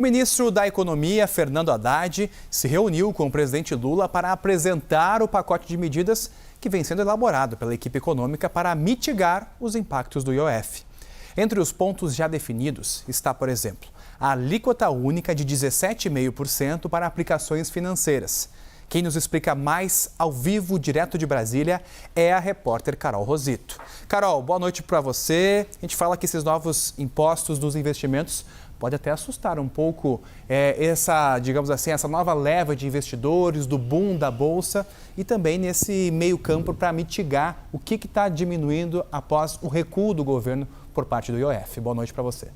O ministro da Economia, Fernando Haddad, se reuniu com o presidente Lula para apresentar o pacote de medidas que vem sendo elaborado pela equipe econômica para mitigar os impactos do IOF. Entre os pontos já definidos está, por exemplo, a alíquota única de 17,5% para aplicações financeiras. Quem nos explica mais ao vivo, direto de Brasília, é a repórter Carol Rosito. Carol, boa noite para você. A gente fala que esses novos impostos dos investimentos pode até assustar um pouco essa nova leva de investidores, do boom da Bolsa e também nesse meio campo para mitigar o que está diminuindo após o recuo do governo por parte do IOF. Boa noite para você.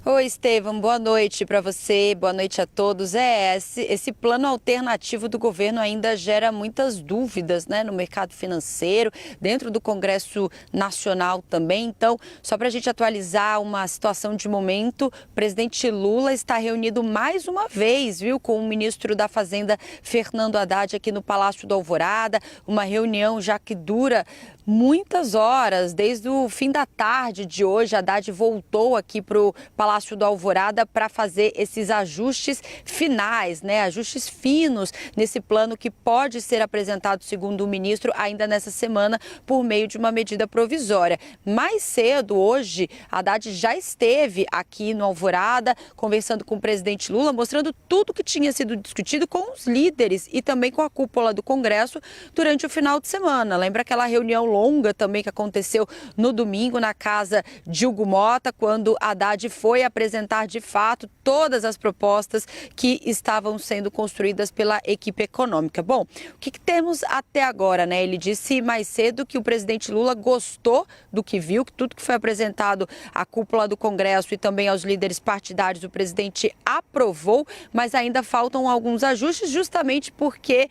Oi, Estevam, boa noite para você, boa noite a todos. Esse plano alternativo do governo ainda gera muitas dúvidas, no mercado financeiro, dentro do Congresso Nacional também. Então, só para a gente atualizar uma situação de momento, o presidente Lula está reunido mais uma vez, com o ministro da Fazenda, Fernando Haddad, aqui no Palácio do Alvorada, uma reunião já que dura muitas horas, desde o fim da tarde de hoje. Haddad voltou aqui para o Palácio do Alvorada para fazer esses ajustes finais, ajustes finos nesse plano que pode ser apresentado, segundo o ministro, ainda nessa semana por meio de uma medida provisória. Mais cedo, hoje, Haddad já esteve aqui no Alvorada, conversando com o presidente Lula, mostrando tudo que tinha sido discutido com os líderes e também com a cúpula do Congresso durante o final de semana. Lembra aquela reunião longa também que aconteceu no domingo na casa de Hugo Motta, quando Haddad foi apresentar de fato todas as propostas que estavam sendo construídas pela equipe econômica. Bom, o que temos até agora, Ele disse mais cedo que o presidente Lula gostou do que viu, que tudo que foi apresentado à cúpula do Congresso e também aos líderes partidários, o presidente aprovou, mas ainda faltam alguns ajustes, justamente porque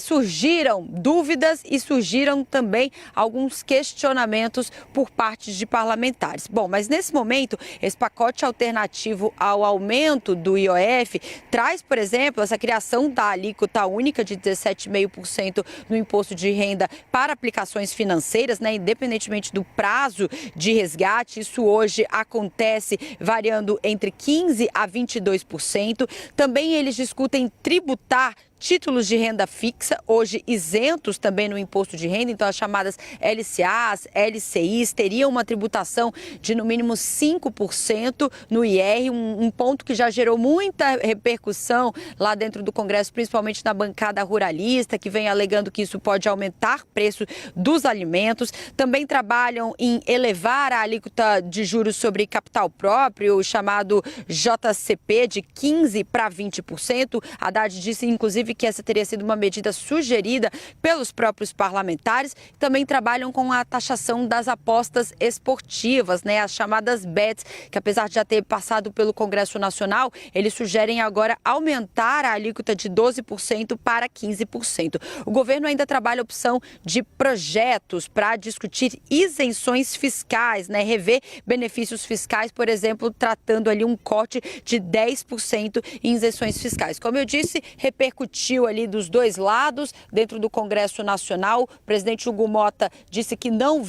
surgiram dúvidas e surgiram também alguns questionamentos por parte de parlamentares. Bom, mas nesse momento, esse pacote alternativo ao aumento do IOF traz, por exemplo, essa criação da alíquota única de 17,5% no imposto de renda para aplicações financeiras, independentemente do prazo de resgate. Isso hoje acontece variando entre 15% a 22%. Também eles discutem tributar títulos de renda fixa, hoje isentos também no imposto de renda, então as chamadas LCAs, LCIs, teriam uma tributação de no mínimo 5% no IR, um ponto que já gerou muita repercussão lá dentro do Congresso, principalmente na bancada ruralista, que vem alegando que isso pode aumentar o preço dos alimentos. Também trabalham em elevar a alíquota de juros sobre capital próprio, o chamado JCP, de 15% para 20%. Haddad disse, inclusive, que essa teria sido uma medida sugerida pelos próprios parlamentares. Também trabalham com a taxação das apostas esportivas, as chamadas bets, que apesar de já ter passado pelo Congresso Nacional, eles sugerem agora aumentar a alíquota de 12% para 15%. O governo ainda trabalha a opção de projetos para discutir isenções fiscais, rever benefícios fiscais, por exemplo, tratando ali um corte de 10% em isenções fiscais. Como eu disse, repercutiu ali dos dois lados dentro do Congresso Nacional. O presidente Hugo Motta disse que não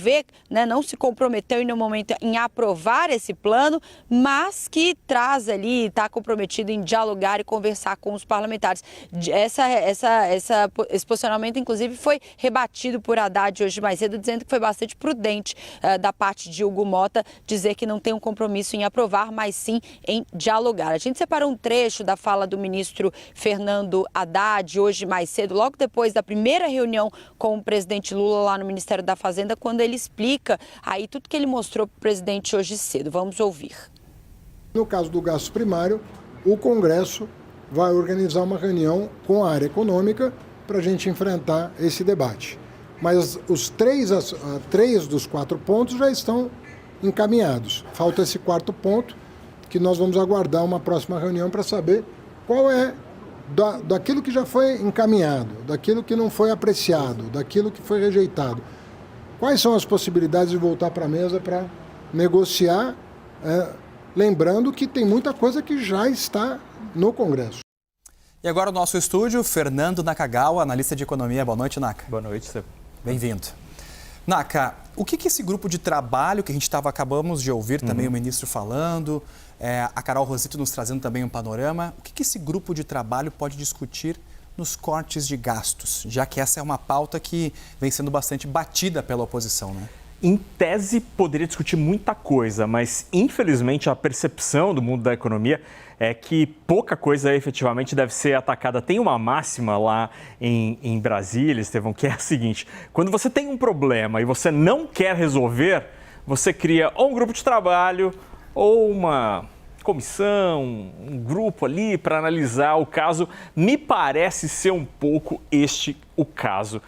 não se comprometeu em nenhum momento em aprovar esse plano, mas que está comprometido em dialogar e conversar com os parlamentares. Esse posicionamento, inclusive, foi rebatido por Haddad hoje mais cedo, dizendo que foi bastante prudente da parte de Hugo Motta dizer que não tem um compromisso em aprovar, mas sim em dialogar. A gente separou um trecho da fala do ministro Fernando Haddad hoje mais cedo, logo depois da primeira reunião com o presidente Lula lá no Ministério da Fazenda, quando ele explica aí tudo que ele mostrou para o presidente hoje cedo. Vamos ouvir. No caso do gasto primário, o Congresso vai organizar uma reunião com a área econômica para a gente enfrentar esse debate. Mas os três dos 4 pontos já estão encaminhados. Falta esse 4º ponto, que nós vamos aguardar uma próxima reunião para saber qual é daquilo que já foi encaminhado, daquilo que não foi apreciado, daquilo que foi rejeitado. Quais são as possibilidades de voltar para a mesa para negociar, lembrando que tem muita coisa que já está no Congresso. E agora o nosso estúdio, Fernando Nakagawa, analista de economia. Boa noite, Naka. Boa noite, Sê. Bem-vindo. Naka, o que esse grupo de trabalho que a gente acabamos de ouvir também o ministro falando, a Carol Rosito nos trazendo também um panorama, o que esse grupo de trabalho pode discutir nos cortes de gastos, já que essa é uma pauta que vem sendo bastante batida pela oposição, né? Em tese, poderia discutir muita coisa, mas infelizmente a percepção do mundo da economia é que pouca coisa efetivamente deve ser atacada. Tem uma máxima lá em Brasília, Estevão, que é a seguinte: quando você tem um problema e você não quer resolver, você cria ou um grupo de trabalho ou uma comissão, um grupo ali para analisar o caso. Me parece ser um pouco este o caso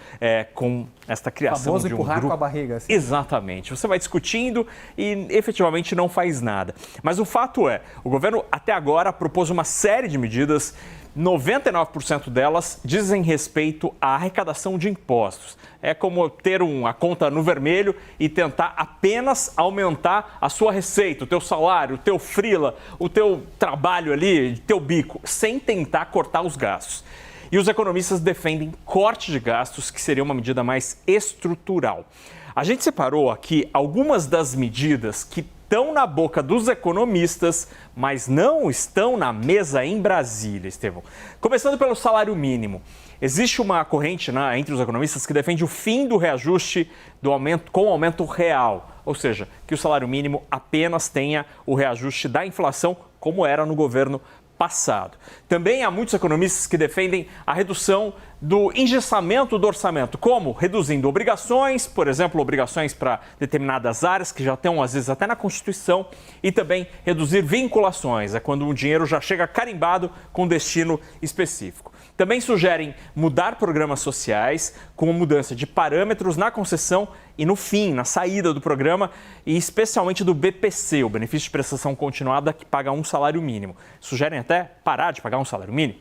com esta criação de um empurrar grupo. Com a barriga. Assim. Exatamente. Você vai discutindo e efetivamente não faz nada. Mas o fato é, o governo até agora propôs uma série de medidas. 99% delas dizem respeito à arrecadação de impostos. É como ter a conta no vermelho e tentar apenas aumentar a sua receita, o teu salário, o teu freela, o teu trabalho ali, o teu bico, sem tentar cortar os gastos. E os economistas defendem corte de gastos, que seria uma medida mais estrutural. A gente separou aqui algumas das medidas que estão na boca dos economistas, mas não estão na mesa em Brasília, Estevão. Começando pelo salário mínimo. Existe uma corrente entre os economistas que defende o fim do reajuste do aumento com aumento real, ou seja, que o salário mínimo apenas tenha o reajuste da inflação, como era no governo passado. Também há muitos economistas que defendem a redução do engessamento do orçamento, como reduzindo obrigações, por exemplo, obrigações para determinadas áreas que já estão, às vezes, até na Constituição, e também reduzir vinculações, é quando o dinheiro já chega carimbado com destino específico. Também sugerem mudar programas sociais, com a mudança de parâmetros na concessão e no fim, na saída do programa, e especialmente do BPC, o benefício de prestação continuada, que paga um salário mínimo. Sugerem até parar de pagar um salário mínimo.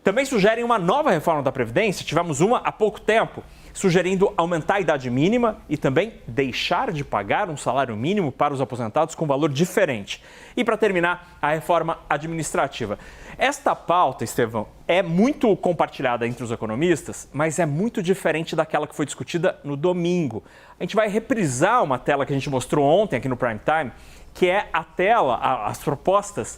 Também sugerem uma nova reforma da Previdência, tivemos uma há pouco tempo, sugerindo aumentar a idade mínima e também deixar de pagar um salário mínimo para os aposentados com valor diferente. E para terminar, a reforma administrativa. Esta pauta, Estevão, é muito compartilhada entre os economistas, mas é muito diferente daquela que foi discutida no domingo. A gente vai reprisar uma tela que a gente mostrou ontem aqui no Prime Time, que é a tela, as propostas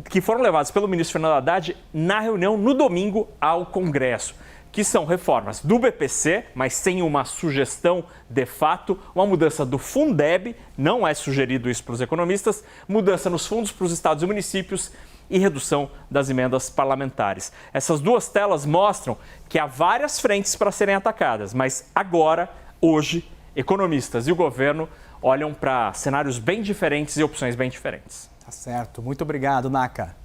que foram levadas pelo ministro Fernando Haddad na reunião no domingo ao Congresso, que são reformas do BPC, mas sem uma sugestão de fato, uma mudança do Fundeb, não é sugerido isso para os economistas, mudança nos fundos para os estados e municípios e redução das emendas parlamentares. Essas duas telas mostram que há várias frentes para serem atacadas, mas agora, hoje, economistas e o governo olham para cenários bem diferentes e opções bem diferentes. Tá certo. Muito obrigado, Naka.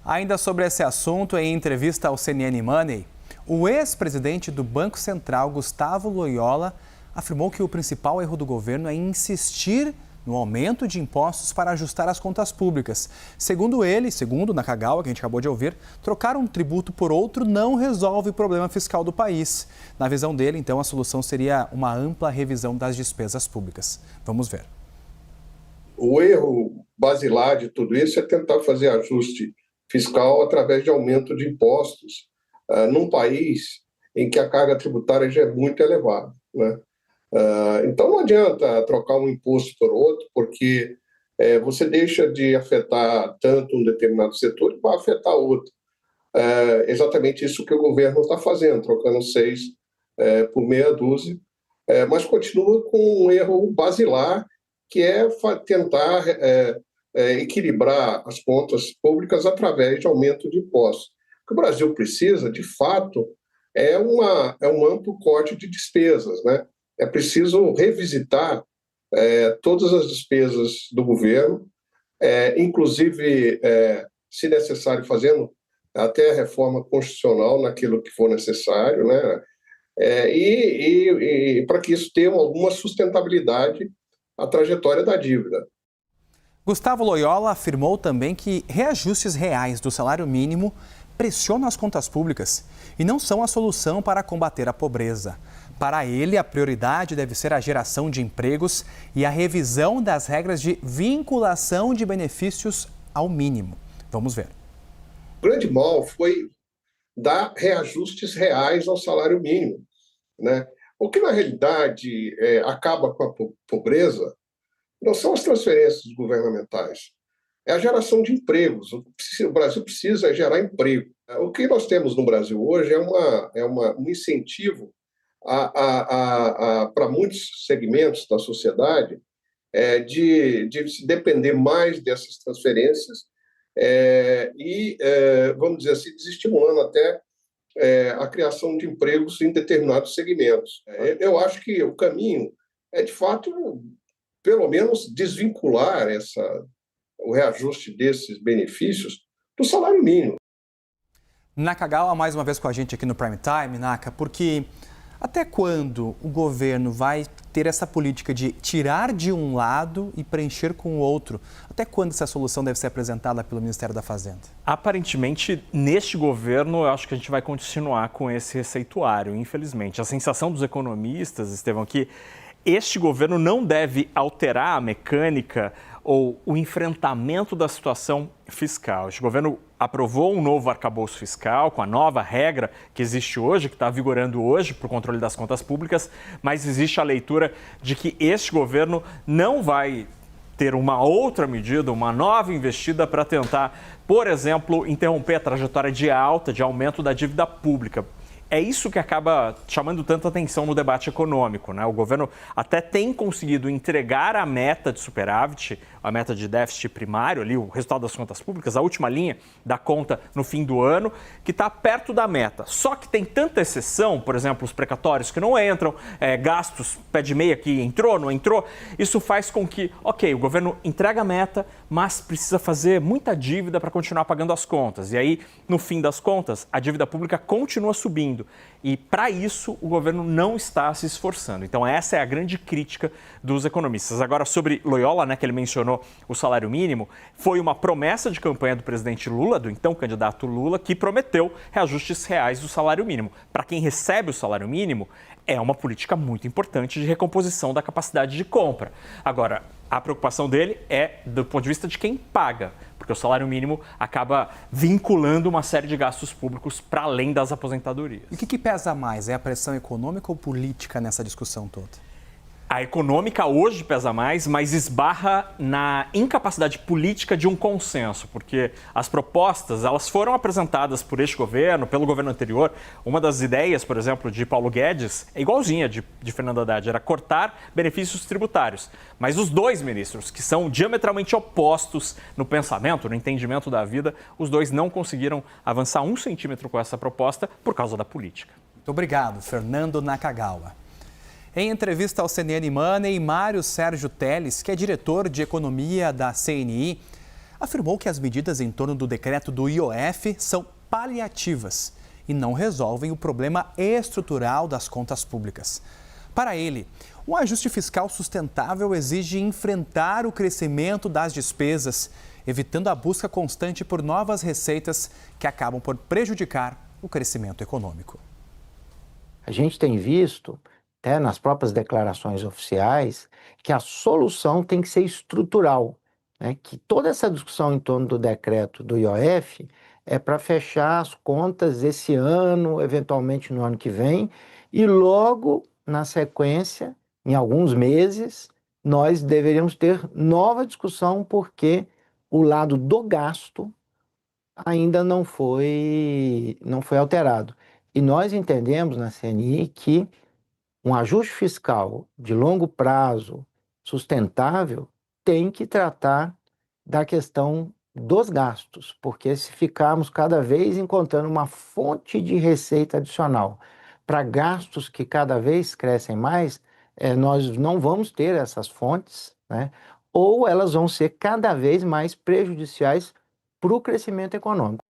Ainda sobre esse assunto, em entrevista ao CNN Money, o ex-presidente do Banco Central, Gustavo Loyola, afirmou que o principal erro do governo é insistir no aumento de impostos para ajustar as contas públicas. Segundo ele, segundo Nakagawa, que a gente acabou de ouvir, trocar um tributo por outro não resolve o problema fiscal do país. Na visão dele, então, a solução seria uma ampla revisão das despesas públicas. Vamos ver. O erro basilar de tudo isso é tentar fazer ajuste fiscal através de aumento de impostos num país em que a carga tributária já é muito elevada, né? Então não adianta trocar um imposto por outro, porque você deixa de afetar tanto um determinado setor e vai afetar outro. Exatamente isso que o governo está fazendo, trocando 6 por meia dúzia, mas continua com um erro basilar, que é tentar equilibrar as contas públicas através de aumento de impostos. O que o Brasil precisa, de fato, é um amplo corte de despesas, né? É preciso revisitar todas as despesas do governo, inclusive, se necessário, fazendo até a reforma constitucional naquilo que for necessário, né? E para que isso tenha alguma sustentabilidade a trajetória da dívida. Gustavo Loyola afirmou também que reajustes reais do salário mínimo pressionam as contas públicas e não são a solução para combater a pobreza. Para ele, a prioridade deve ser a geração de empregos e a revisão das regras de vinculação de benefícios ao mínimo. Vamos ver. O grande mal foi dar reajustes reais ao salário mínimo, né? O que, na realidade, acaba com a pobreza não são as transferências governamentais, é a geração de empregos. O Brasil precisa gerar emprego. O que nós temos no Brasil hoje é um incentivo para muitos segmentos da sociedade de se depender mais dessas transferências vamos dizer assim, desestimulando até a criação de empregos em determinados segmentos. Eu acho que o caminho é, de fato, pelo menos desvincular o reajuste desses benefícios do salário mínimo. Nakagawa, mais uma vez com a gente aqui no Prime Time, Naka, porque até quando o governo vai ter essa política de tirar de um lado e preencher com o outro? Até quando essa solução deve ser apresentada pelo Ministério da Fazenda? Aparentemente, neste governo, eu acho que a gente vai continuar com esse receituário, infelizmente. A sensação dos economistas, Estevão, que este governo não deve alterar a mecânica ou o enfrentamento da situação fiscal. Este governo aprovou um novo arcabouço fiscal com a nova regra que existe hoje, que está vigorando hoje para o controle das contas públicas, mas existe a leitura de que este governo não vai ter uma outra medida, uma nova investida para tentar, por exemplo, interromper a trajetória de alta, de aumento da dívida pública. É isso que acaba chamando tanta atenção no debate econômico, né? O governo até tem conseguido entregar a meta de superávit, a meta de déficit primário, ali, o resultado das contas públicas, a última linha da conta no fim do ano, que está perto da meta. Só que tem tanta exceção, por exemplo, os precatórios que não entram, gastos, pé de meia que entrou, não entrou. Isso faz com que, ok, o governo entrega a meta, mas precisa fazer muita dívida para continuar pagando as contas. E aí, no fim das contas, a dívida pública continua subindo. E, para isso, o governo não está se esforçando. Então, essa é a grande crítica dos economistas. Agora, sobre Loyola, né, que ele mencionou o salário mínimo, foi uma promessa de campanha do presidente Lula, do então candidato Lula, que prometeu reajustes reais do salário mínimo. Para quem recebe o salário mínimo, é uma política muito importante de recomposição da capacidade de compra. Agora, a preocupação dele é do ponto de vista de quem paga, porque o salário mínimo acaba vinculando uma série de gastos públicos para além das aposentadorias. E o que pesa mais? É a pressão econômica ou política nessa discussão toda? A econômica hoje pesa mais, mas esbarra na incapacidade política de um consenso, porque as propostas elas foram apresentadas por este governo, pelo governo anterior. Uma das ideias, por exemplo, de Paulo Guedes é igualzinha de Fernando Haddad, era cortar benefícios tributários. Mas os dois ministros, que são diametralmente opostos no pensamento, no entendimento da vida, os dois não conseguiram avançar 1 centímetro com essa proposta por causa da política. Muito obrigado, Fernando Nakagawa. Em entrevista ao CNN Money, Mário Sérgio Teles, que é diretor de economia da CNI, afirmou que as medidas em torno do decreto do IOF são paliativas e não resolvem o problema estrutural das contas públicas. Para ele, um ajuste fiscal sustentável exige enfrentar o crescimento das despesas, evitando a busca constante por novas receitas que acabam por prejudicar o crescimento econômico. A gente tem visto, até nas próprias declarações oficiais, que a solução tem que ser estrutural, né? Que toda essa discussão em torno do decreto do IOF é para fechar as contas esse ano, eventualmente no ano que vem, e logo na sequência, em alguns meses, nós deveríamos ter nova discussão porque o lado do gasto ainda não foi alterado. E nós entendemos na CNI que um ajuste fiscal de longo prazo, sustentável, tem que tratar da questão dos gastos, porque se ficarmos cada vez encontrando uma fonte de receita adicional para gastos que cada vez crescem mais, nós não vamos ter essas fontes, né? Ou elas vão ser cada vez mais prejudiciais para o crescimento econômico.